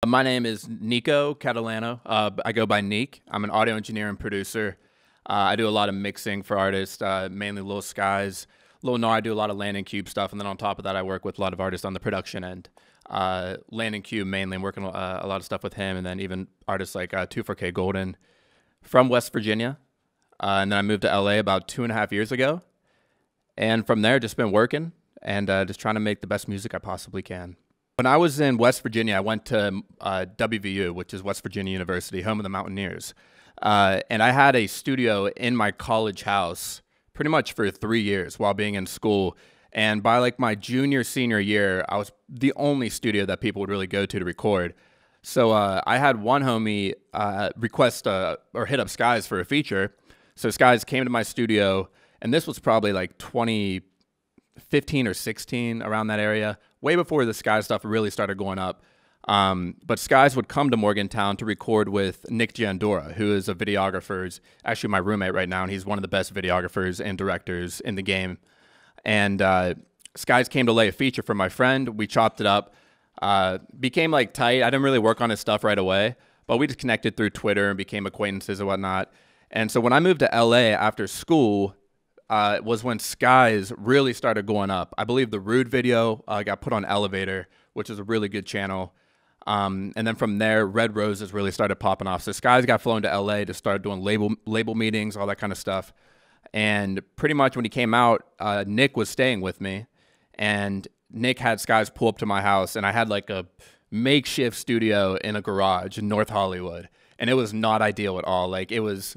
My name is Nico Catalano. I go by Neek. I'm an audio engineer and producer. I do a lot of mixing for artists, mainly Lil Skies. Lil No, I do a lot of Landing Cube stuff, and then on top of that, I work with a lot of artists on the production end. Landing Cube mainly, I'm working a lot of stuff with him, and then even artists like 24K Golden from West Virginia. And then I moved to LA about 2.5 years ago. And from there, just been working and just trying to make the best music I possibly can. When I was in West Virginia, I went to WVU, which is West Virginia University, home of the Mountaineers. And I had a studio in my college house pretty much for 3 years while being in school. And by like my junior, senior year, I was the only studio that people would really go to record. So I had one homie request or hit up Skies for a feature. So Skies came to my studio, and this was probably like 2015 or 16, around that area, way before the Skies stuff really started going up. But Skies would come to Morgantown to record with Nick Giandora, who is a videographer. He's actually my roommate right now, and he's one of the best videographers and directors in the game. And Skies came to lay a feature for my friend. We chopped it up, became like tight. I didn't really work on his stuff right away, but we just connected through Twitter and became acquaintances and whatnot. And so when I moved to LA after school, was when Skies really started going up. I believe the Rude video got put on Elevator, which is a really good channel. And then from there, Red Roses really started popping off. So Skies got flown to LA to start doing label meetings, all that kind of stuff. And pretty much when he came out, Nick was staying with me. And Nick had Skies pull up to my house, and I had like a makeshift studio in a garage in North Hollywood. And it was not ideal at all. Like, it was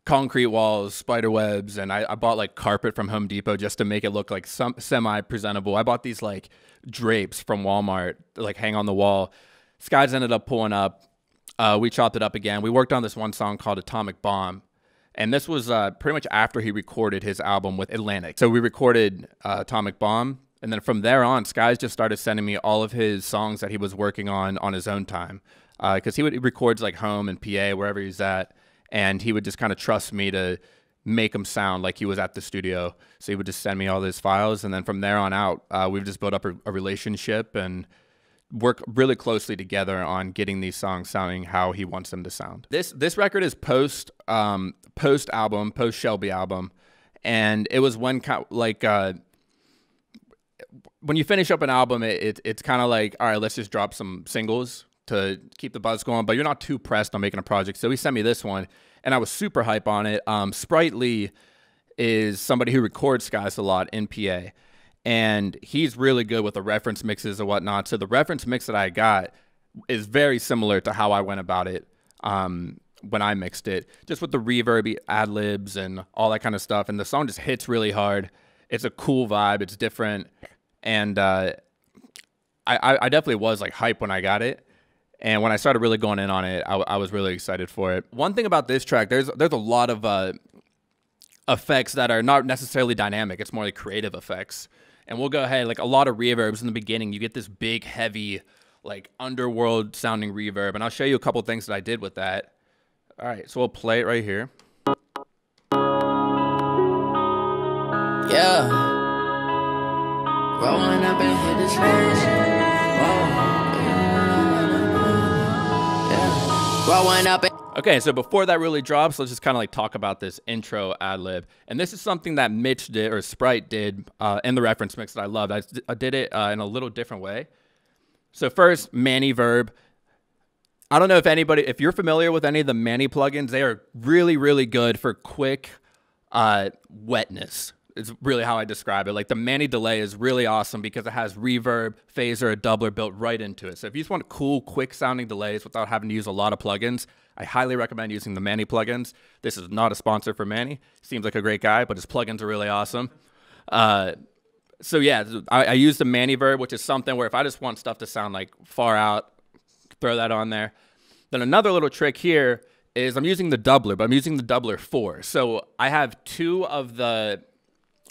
concrete walls, spider webs, and I bought like carpet from Home Depot just to make it look like some semi-presentable. I bought these like drapes from Walmart to like hang on the wall. Skies ended up pulling up. We chopped it up again. We worked on this one song called Atomic Bomb, and this was pretty much after he recorded his album with Atlantic. So we recorded Atomic Bomb, and then from there on, Skies just started sending me all of his songs that he was working on his own time, because he records like home and PA, wherever he's at. And he would just kind of trust me to make him sound like he was at the studio. So he would just send me all his files. And then from there on out, we've just built up a relationship and work really closely together on getting these songs sounding how he wants them to sound. This record is post album, post Shelby album. And it was when when you finish up an album, it's kind of like, all right, let's just drop some singles to keep the buzz going, but you're not too pressed on making a project. So he sent me this one, and I was super hype on it. Sprite Lee is somebody who records Skies a lot in PA, and he's really good with the reference mixes and whatnot. So the reference mix that I got is very similar to how I went about it when I mixed it, just with the reverb, ad-libs, and all that kind of stuff. And the song just hits really hard. It's a cool vibe. It's different. And I definitely was like hype when I got it. And when I started really going in on it, I was really excited for it. One thing about this track, there's a lot of effects that are not necessarily dynamic. It's more like creative effects. And we'll go ahead, like a lot of reverbs in the beginning. You get this big, heavy, like underworld sounding reverb. And I'll show you a couple things that I did with that. All right, so we'll play it right here. Yeah. Rolling up and hit this place. Okay, so before that really drops, let's just kind of like talk about this intro ad-lib. And this is something that Mitch did, or Sprite did, in the reference mix that I loved. I did it in a little different way. So first, Manny Verb. I don't know if you're familiar with any of the Manny plugins. They are really, really good for quick wetness. It's really how I describe it. Like the Manny delay is really awesome because it has reverb, phaser, a doubler built right into it. So if you just want cool, quick sounding delays without having to use a lot of plugins, I highly recommend using the Manny plugins. This is not a sponsor for Manny. Seems like a great guy, but his plugins are really awesome. So yeah, I use the Manny Verb, which is something where if I just want stuff to sound like far out, throw that on there. Then another little trick here is I'm using the doubler, but I'm using the doubler 4. So I have 2 of the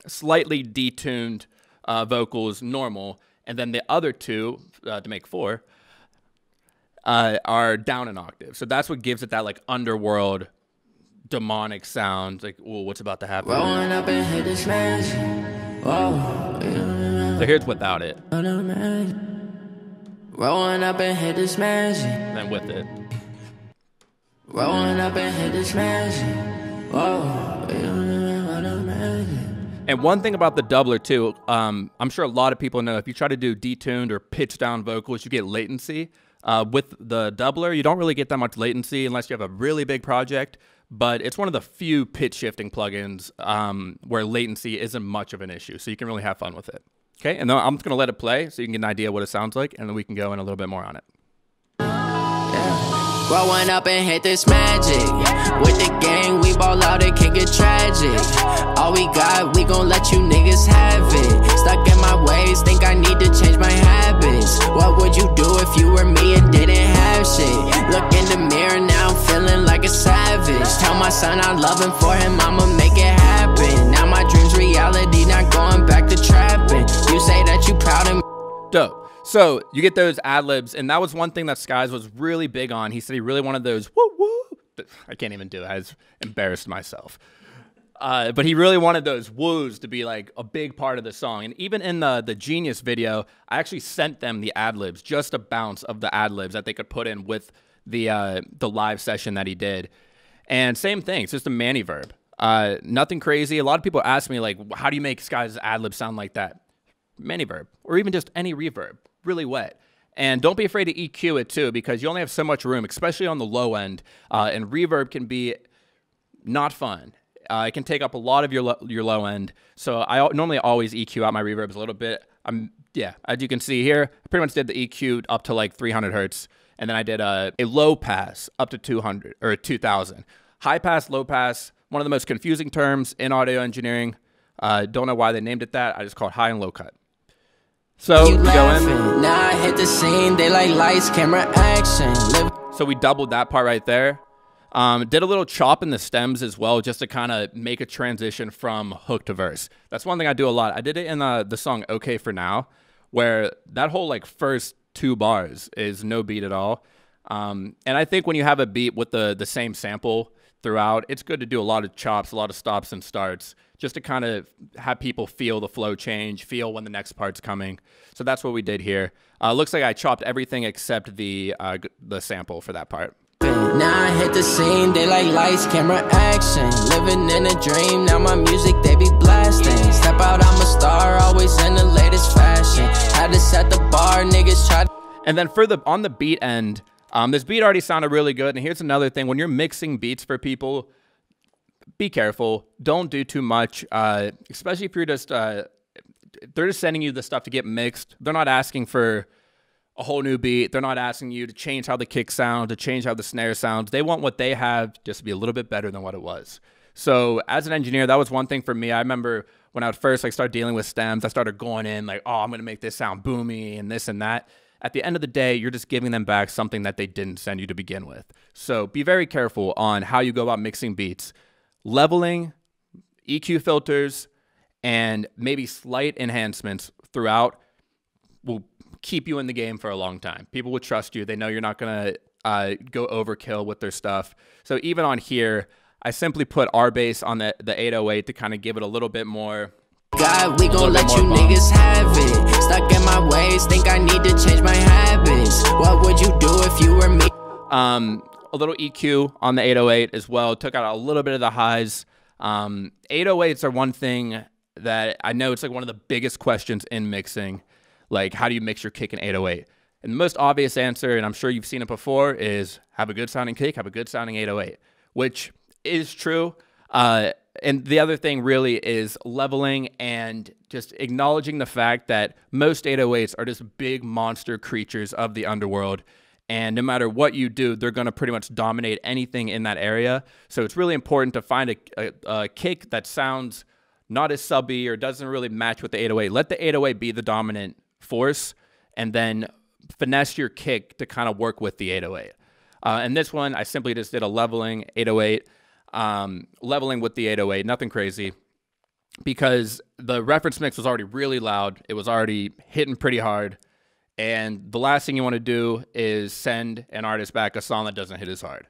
slightly detuned vocals normal, and then the other 2 to make 4 are down an octave. So that's what gives it that like underworld demonic sound. Like, oh, what's about to happen? Rolling up and hit this place. So here's without it. Rolling up and hit this magic. Then with it. Rolling up and hit this magic. Whoa, and one thing about the doubler too, I'm sure a lot of people know, if you try to do detuned or pitch down vocals, you get latency. With the doubler, you don't really get that much latency unless you have a really big project, but it's one of the few pitch shifting plugins where latency isn't much of an issue, so you can really have fun with it. Okay, and then I'm just gonna let it play so you can get an idea what it sounds like, and then we can go in a little bit more on it. Rolling up and hit this magic. With the gang, we ball out, it can get tragic. All we got, we gon' let you niggas have it. Stuck in my ways, think I need to change my habits. What would you do if you were me and didn't have shit? Look in the mirror now, I'm feeling like a savage. Tell my son I love him, for him I'ma make it happen. Now my dream's reality, not going back to trapping. You say that you proud of me. Dope. So you get those ad-libs, and that was one thing that Skies was really big on. He said he really wanted those woo woo. I can't even do it. I just embarrassed myself. But he really wanted those woos to be like a big part of the song. And even in the Genius video, I actually sent them the ad-libs, just a bounce of the ad-libs that they could put in with the live session that he did. And same thing, it's just a Manny verb. Nothing crazy. A lot of people ask me, like, how do you make Skies' ad-libs sound like that? Manny verb, or even just any reverb, really wet. And don't be afraid to EQ it too, because you only have so much room, especially on the low end, and reverb can be not fun. It can take up a lot of your low end. So I normally always EQ out my reverbs a little bit. Yeah, as you can see here, I pretty much did the EQ up to like 300 hertz, and then I did a low pass up to 200 or 2000. High pass, low pass, one of the most confusing terms in audio engineering. Don't know why they named it that. I just call it high and low cut. So we go in. Now I hit the scene, they like lights, camera, action. So we doubled that part right there. Did a little chop in the stems as well, just to kind of make a transition from hook to verse. That's one thing I do a lot. I did it in the song Okay For Now, where that whole like first 2 bars is no beat at all. And I think when you have a beat with the same sample throughout, it's good to do a lot of chops, a lot of stops and starts, just to kind of have people feel the flow change, feel when the next part's coming. So that's what we did here. Looks like I chopped everything except the sample for that part. Now I hit the scene, they like lights, camera, action. Living in a dream, now my music, they be blasting. Step out, I'm a star, always in the latest fashion. Had to set the bar, niggas try. And then on the beat end, this beat already sounded really good. And here's another thing. When you're mixing beats for people, be careful. Don't do too much, especially if you're just, they're just sending you the stuff to get mixed. They're not asking for a whole new beat. They're not asking you to change how the kick sound, to change how the snare sounds. They want what they have just to be a little bit better than what it was. So as an engineer, that was one thing for me. I remember when I would first start dealing with stems, I started going in like, oh, I'm going to make this sound boomy and this and that. At the end of the day, you're just giving them back something that they didn't send you to begin with. So be very careful on how you go about mixing beats. Leveling, EQ filters, and maybe slight enhancements throughout will keep you in the game for a long time. People will trust you. They know you're not going to go overkill with their stuff. So even on here, I simply put R bass on the 808 to kind of give it a little bit more. God, we gon' let you niggas have it. Stuck in my ways, think I need to change my habits. What would you do if you were me? A little EQ on the 808 as well. Took out a little bit of the highs. 808s are one thing that I know it's like one of the biggest questions in mixing. Like, how do you mix your kick in 808? And the most obvious answer, and I'm sure you've seen it before, is have a good sounding kick, have a good sounding 808, which is true. And the other thing really is leveling and just acknowledging the fact that most 808s are just big monster creatures of the underworld. And no matter what you do, they're going to pretty much dominate anything in that area. So it's really important to find a kick that sounds not as subby or doesn't really match with the 808. Let the 808 be the dominant force, and then finesse your kick to kind of work with the 808. And this one, I simply just did a leveling 808, leveling with the 808, nothing crazy, because the reference mix was already really loud. It was already hitting pretty hard. And the last thing you want to do is send an artist back a song that doesn't hit as hard.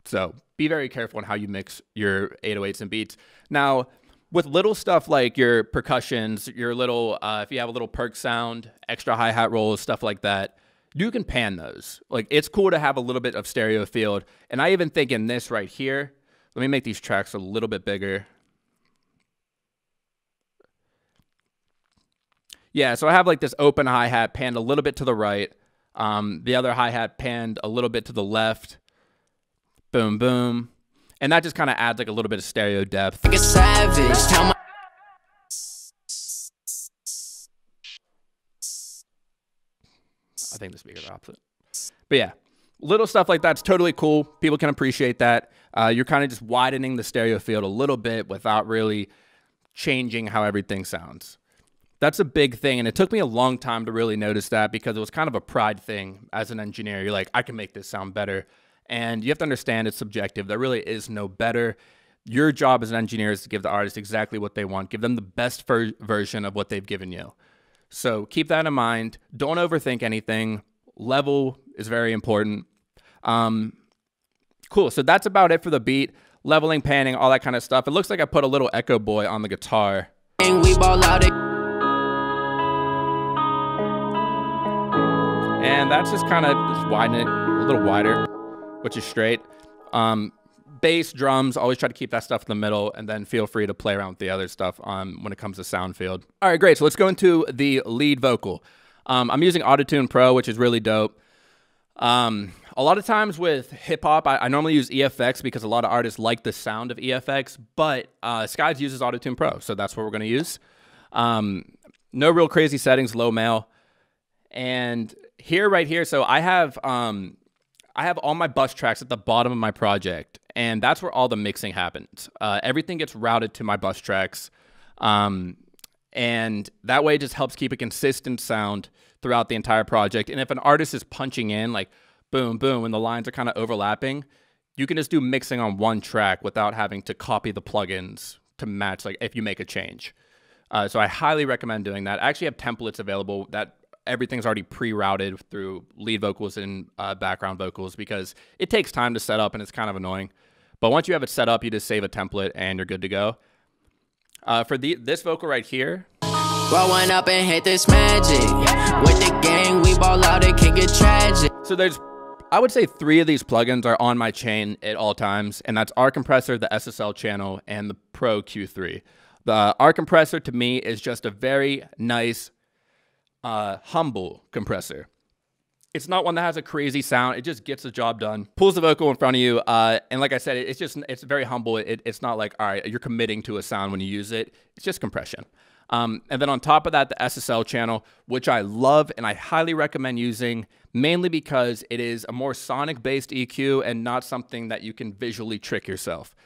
So be very careful on how you mix your 808s and beats. Now, with little stuff like your percussions, your little, if you have a little perk sound, extra hi-hat rolls, stuff like that, you can pan those. Like, it's cool to have a little bit of stereo field. And I even think in this right here, let me make these tracks a little bit bigger. Yeah, so I have like this open hi-hat panned a little bit to the right. The other hi-hat panned a little bit to the left. Boom, boom. And that just kind of adds like a little bit of stereo depth. Like a savage, tell my I think the speaker's opposite. But yeah, little stuff like that's totally cool. People can appreciate that. You're kind of just widening the stereo field a little bit without really changing how everything sounds. That's a big thing, and it took me a long time to really notice that because it was kind of a pride thing as an engineer. You're like, I can make this sound better. And you have to understand it's subjective. There really is no better. Your job as an engineer is to give the artist exactly what they want. Give them the best version of what they've given you. So keep that in mind. Don't overthink anything. Level is very important. Cool. So that's about it for the beat. Leveling, panning, all that kind of stuff. It looks like I put a little Echo Boy on the guitar. we ball out it. And that's just kind of just widen it a little wider, which is straight. Bass, drums, always try to keep that stuff in the middle, and then feel free to play around with the other stuff when it comes to sound field. All right, great. So let's go into the lead vocal. I'm using Autotune Pro, which is really dope. A lot of times with hip-hop, I normally use EFX because a lot of artists like the sound of EFX, but Skies uses Autotune Pro, so that's what we're going to use. No real crazy settings, low male. And right here, so I have all my bus tracks at the bottom of my project, and that's where all the mixing happens. Everything gets routed to my bus tracks, and that way it just helps keep a consistent sound throughout the entire project. And if an artist is punching in, like boom, boom, and the lines are kind of overlapping, you can just do mixing on one track without having to copy the plugins to match, like if you make a change. So I highly recommend doing that. I actually have templates available that everything's already pre-routed through lead vocals and background vocals because it takes time to set up and it's kind of annoying. But once you have it set up, you just save a template and you're good to go. For this vocal right here. Growing up and hit this magic. With the gang, we ball out, it can get tragic. So I would say 3 of these plugins are on my chain at all times, and that's R Compressor, the SSL channel, and the Pro Q3. The R Compressor to me is just a very nice, humble compressor. It's not one that has a crazy sound. It just gets the job done. Pulls the vocal in front of you. And like I said, it's very humble. It's not like, all right, you're committing to a sound when you use it. It's just compression. And then on top of that, the SSL channel, which I love and I highly recommend using, mainly because it is a more sonic-based EQ and not something that you can visually trick yourself.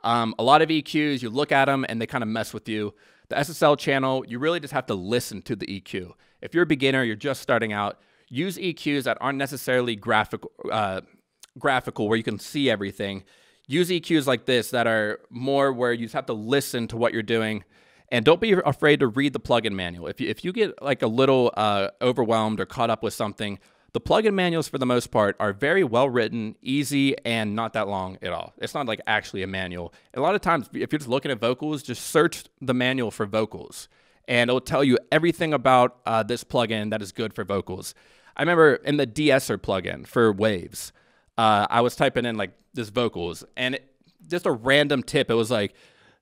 A lot of EQs, you look at them and they kind of mess with you. The SSL channel, you really just have to listen to the EQ. If you're a beginner, you're just starting out, use EQs that aren't necessarily graphical where you can see everything. Use EQs like this that are more where you just have to listen to what you're doing. And don't be afraid to read the plugin manual. If you get like a little overwhelmed or caught up with something, the plugin manuals for the most part are very well written, easy, and not that long at all. It's not like actually a manual. A lot of times, if you're just looking at vocals, just search the manual for vocals. And it'll tell you everything about this plugin that is good for vocals. I remember in the de-esser plugin for waves, I was typing in like this vocals, and just a random tip. It was like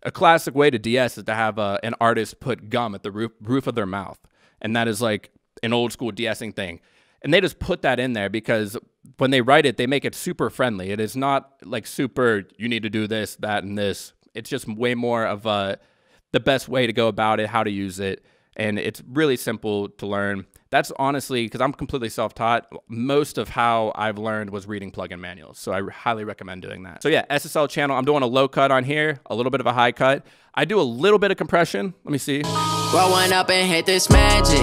a classic way to de-ess is to have an artist put gum at the roof of their mouth, and that is like an old school de-essing thing. And they just put that in there because when they write it, they make it super friendly. It is not like super, you need to do this, that, and this. It's just way more of the best way to go about it, how to use it. And it's really simple to learn. That's honestly, because I'm completely self-taught, most of how I've learned was reading plugin manuals. So I highly recommend doing that. So yeah, SSL channel, I'm doing a low cut on here, a little bit of a high cut. I do a little bit of compression. Let me see. Growing up and hit this magic.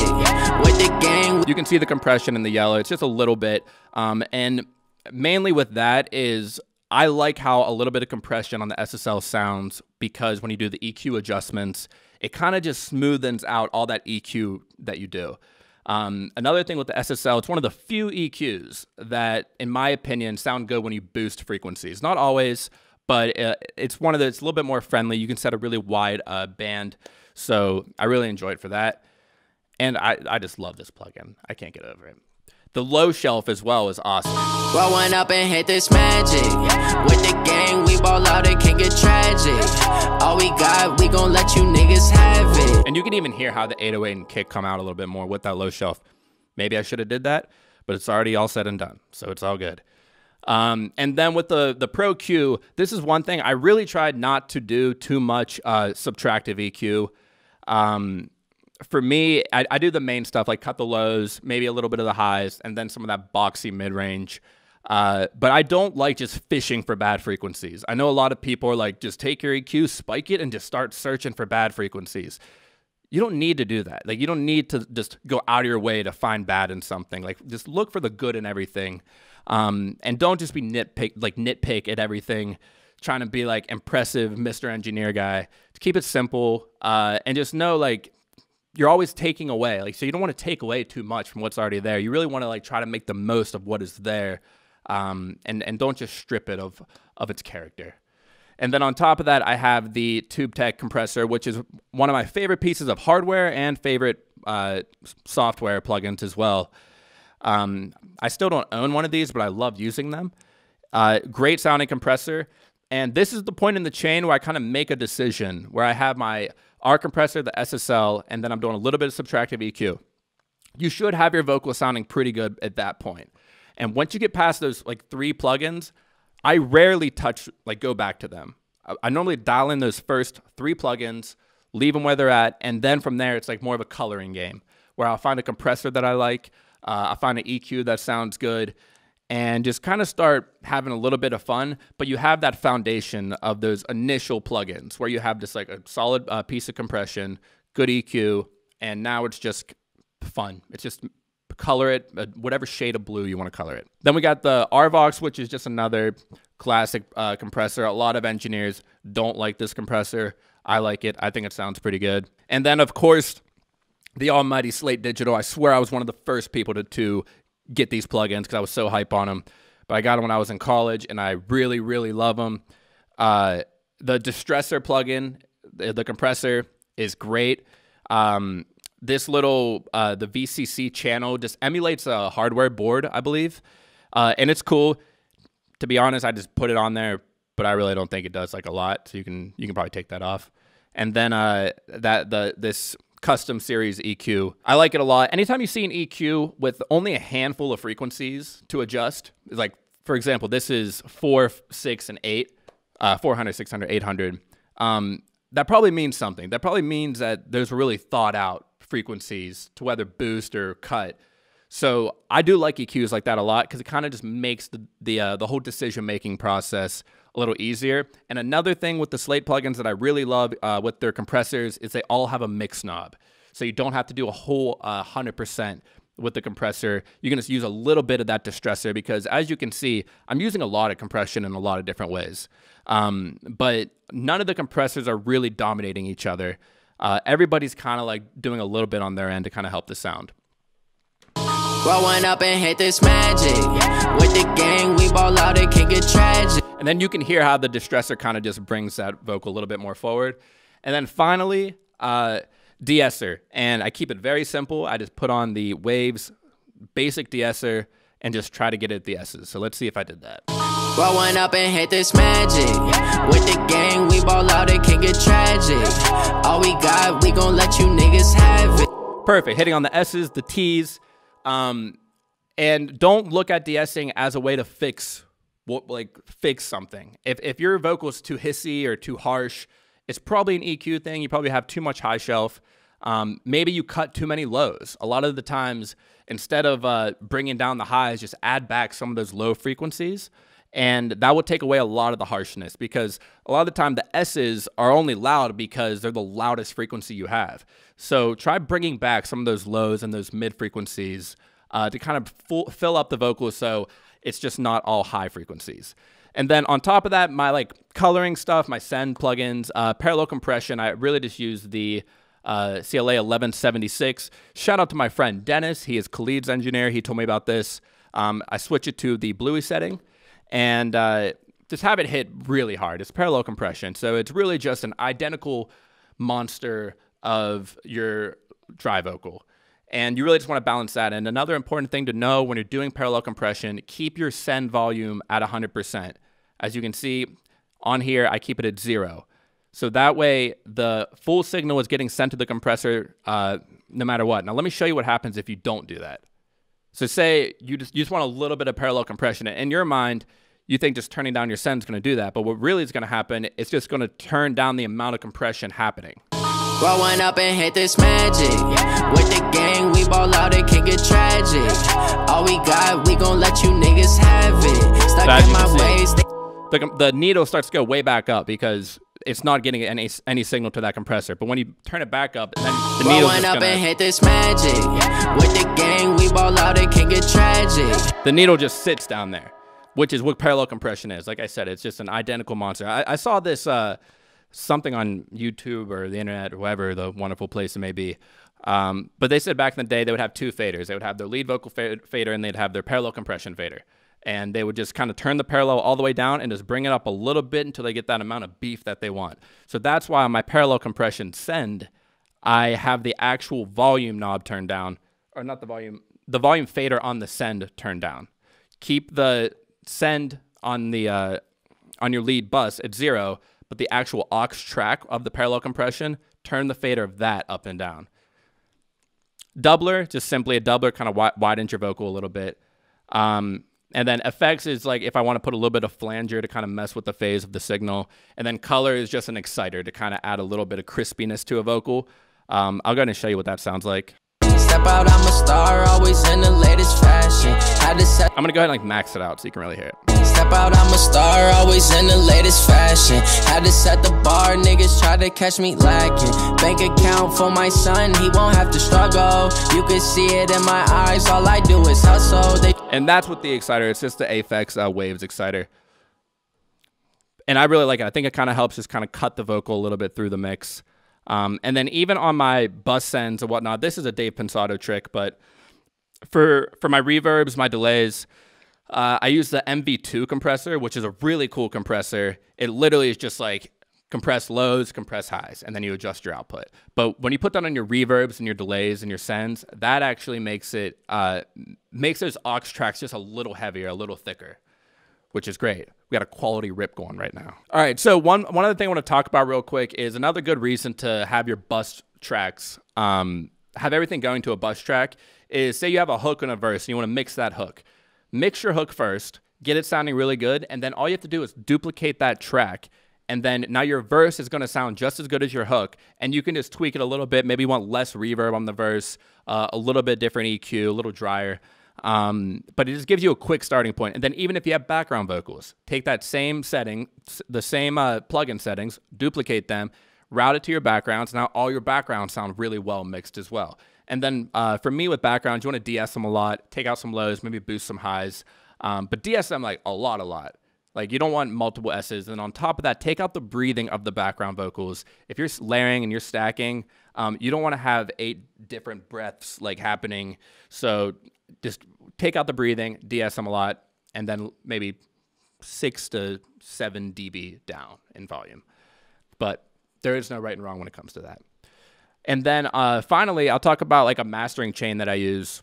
With the gang. You can see the compression in the yellow. It's just a little bit. And mainly with that is I like how a little bit of compression on the SSL sounds because when you do the EQ adjustments, it kind of just smoothens out all that EQ that you do. Another thing with the SSL, it's one of the few EQs that, in my opinion, sound good when you boost frequencies. Not always, but it's a little bit more friendly. You can set a really wide band. So I really enjoy it for that. And I just love this plugin. I can't get over it. The low shelf as well is awesome. Growing up and hit this magic. With the gang, we ball out, it can get tragic. All we got, we gon' let you niggas have it. And you can even hear how the 808 and kick come out a little bit more with that low shelf. Maybe I should have did that, but it's already all said and done, so it's all good. And then with the Pro Q, this is one thing I really tried not to do too much subtractive EQ. For me, I do the main stuff, like cut the lows, maybe a little bit of the highs, and then some of that boxy mid-range. But I don't like just fishing for bad frequencies. I know a lot of people are like, just take your EQ, spike it, and just start searching for bad frequencies. You don't need to do that. Like, you don't need to just go out of your way to find bad in something. Like, just look for the good in everything. And don't just be nitpick at everything, trying to be like impressive Mr. Engineer guy. Just keep it simple, and just know, like, you're always taking away. Like, so you don't want to take away too much from what's already there. You really want to like try to make the most of what is there, and don't just strip it of its character. And then on top of that, I have the TubeTech compressor, which is one of my favorite pieces of hardware and favorite software plugins as well. I still don't own one of these, but I love using them. Great sounding compressor. And this is the point in the chain where I kind of make a decision, where I have my R compressor, the SSL, and then I'm doing a little bit of subtractive EQ. You should have your vocals sounding pretty good at that point. And once you get past those like 3 plugins, I rarely go back to them. I normally dial in those first 3 plugins, leave them where they're at, and then from there, it's like more of a coloring game, where I'll find a compressor that I like, I'll find an EQ that sounds good, and just kind of start having a little bit of fun. But you have that foundation of those initial plugins, where you have just like a solid piece of compression, good EQ, and now it's just fun. It's just color it, whatever shade of blue you want to color it. Then we got the RVox, which is just another classic compressor. A lot of engineers don't like this compressor. I like it. I think it sounds pretty good. And then, of course, the almighty Slate Digital. I swear I was one of the first people to get these plugins because I was so hype on them. But I got them when I was in college, and I really, really love them. The Distressor plugin, the compressor, is great. This little, the VCC channel just emulates a hardware board, I believe. And it's cool. To be honest, I just put it on there, but I really don't think it does like a lot. So you can probably take that off. And then this custom series EQ, I like it a lot. Anytime you see an EQ with only a handful of frequencies to adjust, like, for example, this is 4, 6, and 8, 400, 600, 800. That probably means something. That probably means that there's really thought out frequencies to whether boost or cut. So I do like EQs like that a lot, because it kind of just makes the whole decision-making process a little easier. And another thing with the Slate plugins that I really love with their compressors is they all have a mix knob. So you don't have to do a whole 100% with the compressor. You can just use a little bit of that distressor, because as you can see, I'm using a lot of compression in a lot of different ways. But none of the compressors are really dominating each other. Everybody's kind of like doing a little bit on their end to kind of help the sound. Growing up and hit this magic. With the gang, we ball out, it can get tragic. And then you can hear how the distressor kind of just brings that vocal a little bit more forward. And then finally, de-esser. And I keep it very simple. I just put on the Waves basic de-esser and just try to get it at the S's. So let's see if I did that. Growing up and hit this magic. With the gang, we ball out, it can get tragic. All we got, we gon' let you niggas have it. Perfect. Hitting on the S's, the T's. And don't look at de-essing as a way to fix something. If your vocal is too hissy or too harsh, it's probably an EQ thing. You probably have too much high shelf. Maybe you cut too many lows. A lot of the times, instead of bringing down the highs, just add back some of those low frequencies. And that will take away a lot of the harshness, because a lot of the time the S's are only loud because they're the loudest frequency you have. So try bringing back some of those lows and those mid frequencies to kind of fill up the vocal, so it's just not all high frequencies. And then on top of that, my like coloring stuff, my Send plugins, parallel compression, I really just use the CLA 1176. Shout out to my friend Dennis. He is Khalid's engineer. He told me about this. I switch it to the Bluey setting and just have it hit really hard. It's parallel compression, so it's really just an identical monster of your dry vocal. And you really just want to balance that. And another important thing to know when you're doing parallel compression, keep your send volume at 100%. As you can see on here, I keep it at 0. So that way the full signal is getting sent to the compressor no matter what. Now let me show you what happens if you don't do that. So say you just want a little bit of parallel compression. In your mind, you think just turning down your send is going to do that. But what really is going to happen, it's just going to turn down the amount of compression happening. Growing up and hit this magic. With the gang, we ball out, it can get tragic. All we got, we gon' let you niggas have it. Stuck in my ways. The needle starts to go way back up because it's not getting any signal to that compressor. But when you turn it back up, then the needle's just up and hit this magic. With the gang, we ball out, it can get tragic. The needle just sits down there, which is what parallel compression is. Like I said, it's just an identical monster. I saw this something on YouTube or the internet or whatever the wonderful place it may be. But they said back in the day they would have two faders. They would have their lead vocal fader and they'd have their parallel compression fader. And they would just kind of turn the parallel all the way down and just bring it up a little bit until they get that amount of beef that they want. So that's why on my parallel compression send, I have the actual volume knob turned down, or not the volume fader on the send turned down. Keep the send on the on your lead bus at 0, but the actual aux track of the parallel compression, turn the fader of that up and down. Doubler, just simply a doubler, kind of widens your vocal a little bit. And then effects is like if I want to put a little bit of flanger to kind of mess with the phase of the signal. And then color is just an exciter to kind of add a little bit of crispiness to a vocal. I'll go ahead and show you what that sounds like. Step out, I'm a star, always in the latest fashion. I'm going to go ahead and like max it out so you can really hear it. Step out, I'm a star, always in the latest fashion. Had to set the bar, niggas try to catch me lacking. Bank account for my son, he won't have to struggle. You can see it in my eyes, all I do is hustle. And that's what the exciter, it's just the Aphex Waves exciter. And I really like it. I think it kind of helps just kind of cut the vocal a little bit through the mix. And then even on my bus sends and whatnot, this is a Dave Pensado trick, but for my reverbs, my delays, I use the MV2 compressor, which is a really cool compressor. It literally is just like compress lows, compress highs, and then you adjust your output. But when you put that on your reverbs and your delays and your sends, that actually makes it makes those aux tracks just a little heavier, a little thicker, which is great. We got a quality rip going right now. All right, so one other thing I want to talk about real quick is another good reason to have your bus tracks, have everything going to a bus track is say you have a hook and a verse and you want to mix that hook. Mix your hook first, get it sounding really good, and then all you have to do is duplicate that track, and then now your verse is going to sound just as good as your hook, and you can just tweak it a little bit. Maybe you want less reverb on the verse, a little bit different EQ, a little drier. But it just gives you a quick starting point. And then even if you have background vocals, take that same setting, the same plugin settings, duplicate them, route it to your backgrounds. Now all your backgrounds sound really well mixed as well. And then for me with backgrounds, you want to de-ess them a lot, take out some lows, maybe boost some highs. But de-ess them like a lot. Like you don't want multiple S's. And on top of that, take out the breathing of the background vocals. If you're layering and you're stacking, you don't want to have 8 different breaths like happening. So just take out the breathing, de-ess them a lot, and then maybe 6 to 7 dB down in volume. But there is no right and wrong when it comes to that. And then finally, I'll talk about like a mastering chain that I use.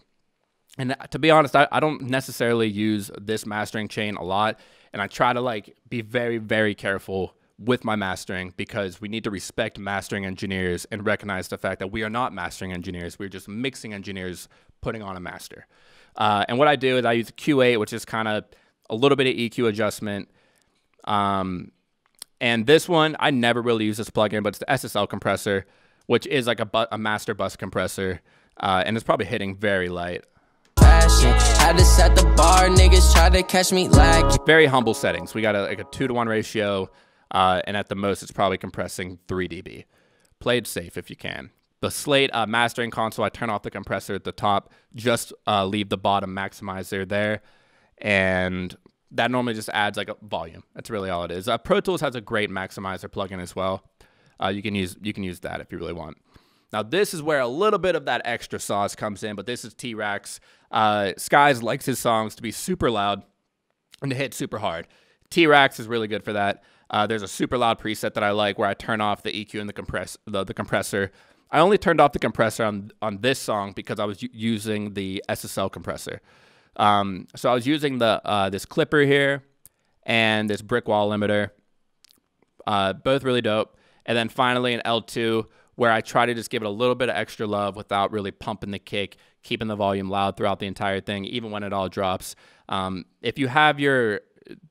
And to be honest, I don't necessarily use this mastering chain a lot. And I try to like be very, very careful with my mastering because we need to respect mastering engineers and recognize the fact that we are not mastering engineers. We're just mixing engineers putting on a master. And what I do is I use Q8, which is kind of a little bit of EQ adjustment. And this one, I never really use this plugin, but it's the SSL compressor, which is like a master bus compressor. And it's probably hitting very light. Had to set the bar, niggas try to catch me lacking. Very humble settings. We got like a 2-to-1 ratio. And at the most, it's probably compressing 3 dB. Play it safe if you can. The Slate mastering console, I turn off the compressor at the top, just leave the bottom maximizer there, and that normally just adds like a volume. That's really all it is. Pro Tools has a great maximizer plugin as well. You can use that if you really want. Now this is where a little bit of that extra sauce comes in, but this is T-Rax. Skies likes his songs to be super loud and to hit super hard. T-Rax is really good for that. There's a super loud preset that I like where I turn off the EQ and the compressor. I only turned off the compressor on this song because I was using the SSL compressor. So I was using the this clipper here and this brick wall limiter, both really dope. And then finally an L2 where I try to just give it a little bit of extra love without really pumping the kick, keeping the volume loud throughout the entire thing, even when it all drops. If you have the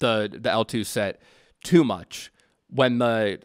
L2 set too much, when the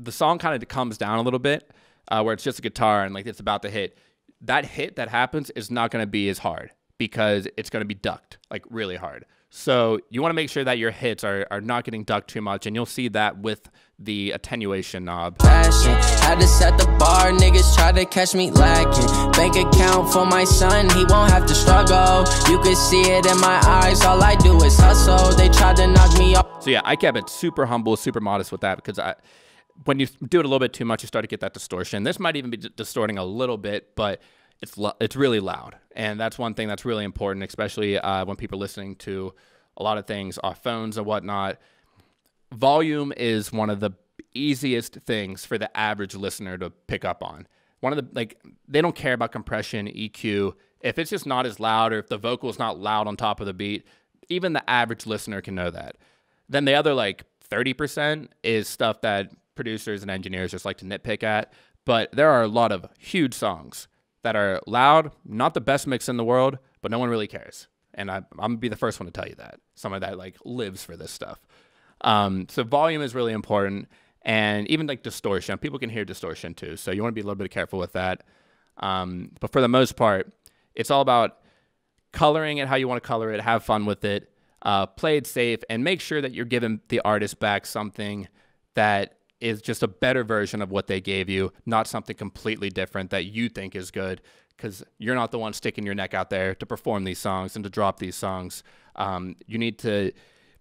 song kind of comes down a little bit, where it's just a guitar and like it's about to hit, that hit that happens is not going to be as hard because it's going to be ducked like really hard. So you want to make sure that your hits are not getting ducked too much, and you'll see that with the attenuation knob. Passion, had to set the bar, niggas try to catch me lacking. Bank account for my son, he won't have to struggle. You can see it in my eyes, all I do is hustle. They tried to knock me off. So yeah, I kept it super humble, super modest with that because when you do it a little bit too much, you start to get that distortion. This might even be distorting a little bit, but it's really loud. And that's one thing that's really important, especially when people are listening to a lot of things off phones and whatnot. Volume is one of the easiest things for the average listener to pick up on. They don't care about compression, EQ. If it's just not as loud, or if the vocal is not loud on top of the beat, even the average listener can know that. Then the other 30% is stuff that producers and engineers just like to nitpick at. But there are a lot of huge songs that are loud, not the best mix in the world, but no one really cares. And I'm going to be the first one to tell you that. Someone that lives for this stuff. So volume is really important. And even distortion, people can hear distortion too. So you want to be a little bit careful with that. But for the most part, it's all about coloring it how you want to color it, have fun with it, play it safe, and make sure that you're giving the artist back something that is just a better version of what they gave you, not something completely different that you think is good, because you're not the one sticking your neck out there to perform these songs and to drop these songs. You need to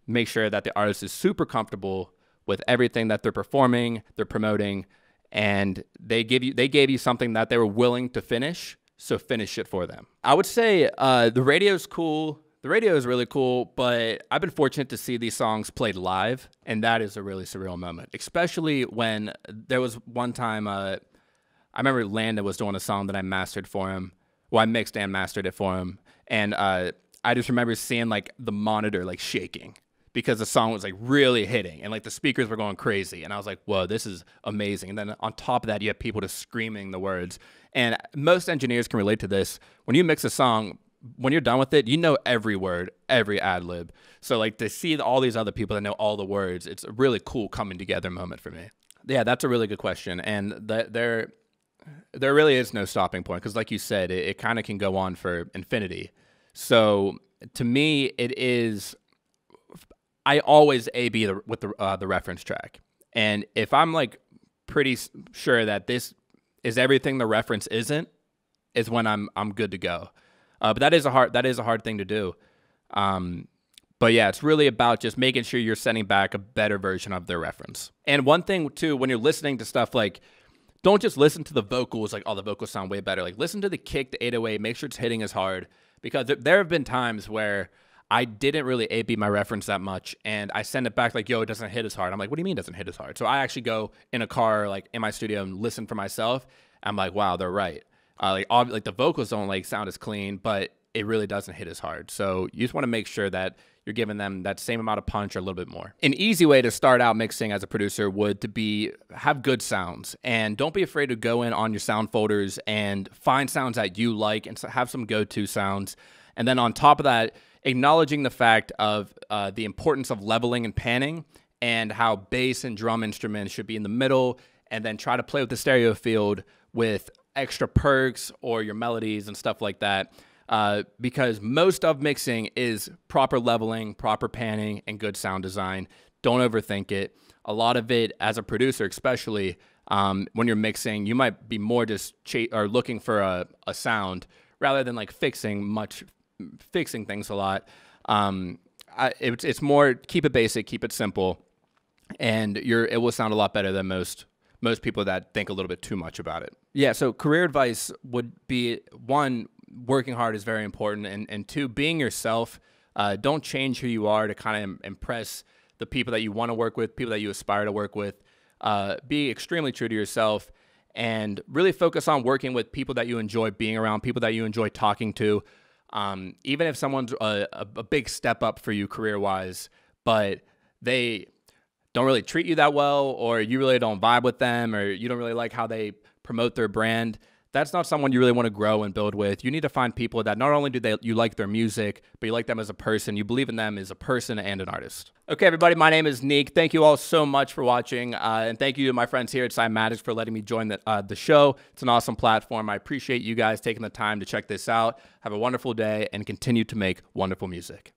make sure that the artist is super comfortable with everything that they're performing, they're promoting, and they gave you something that they were willing to finish, so finish it for them. I would say the radio's cool. The radio is really cool, but I've been fortunate to see these songs played live, and that is a really surreal moment, especially when there was one time I remember Landon was doing a song that I mastered for him. Well, I mixed and mastered it for him, and I just remember seeing the monitor shaking because the song was really hitting, and the speakers were going crazy, and I was like, whoa, this is amazing. And then on top of that, you have people just screaming the words, and most engineers can relate to this. When you mix a song, when you're done with it, you know every word, every ad lib. So to see all these other people that know all the words, it's a really cool coming together moment for me. Yeah, that's a really good question, and there really is no stopping point because, like you said, it kind of can go on for infinity. So to me, it is. I always A/B with the reference track, and if I'm pretty sure that this is everything the reference isn't, is when I'm good to go. But that is a hard thing to do. But yeah, it's really about just making sure you're sending back a better version of their reference. And one thing too, when you're listening to stuff, don't just listen to the vocals, oh, the vocals sound way better. Listen to the kick, the 808, make sure it's hitting as hard. Because there have been times where I didn't really A/B my reference that much, and I send it back yo, it doesn't hit as hard. I'm like, what do you mean it doesn't hit as hard? So I actually go in a car, in my studio, and listen for myself. I'm like, wow, they're right. The vocals don't sound as clean, but it really doesn't hit as hard. So you just want to make sure that you're giving them that same amount of punch or a little bit more. An easy way to start out mixing as a producer would to be have good sounds, and don't be afraid to go in on your sound folders and find sounds that you like and have some go-to sounds. And then on top of that, acknowledging the fact of the importance of leveling and panning, and how bass and drum instruments should be in the middle, and then try to play with the stereo field with extra perks or your melodies and stuff like that, because most of mixing is proper leveling, proper panning, and good sound design. Don't overthink it. A lot of it, as a producer especially, when you're mixing, you might be more just looking for a sound rather than fixing things a lot. It's more keep it basic, keep it simple, and it will sound a lot better than most people that think a little bit too much about it. Yeah, so career advice would be, one, working hard is very important, and two, being yourself. Don't change who you are to kind of impress the people that you want to work with, people that you aspire to work with. Be extremely true to yourself, and really focus on working with people that you enjoy being around, people that you enjoy talking to. Even if someone's a big step up for you career-wise, but they don't really treat you that well, or you really don't vibe with them, or you don't really like how they promote their brand, that's not someone you really want to grow and build with. You need to find people that not only do you like their music, but you like them as a person. You believe in them as a person and an artist. Okay, everybody, my name is Neek. Thank you all so much for watching, and thank you to my friends here at Cymatics for letting me join the show. It's an awesome platform. I appreciate you guys taking the time to check this out. Have a wonderful day and continue to make wonderful music.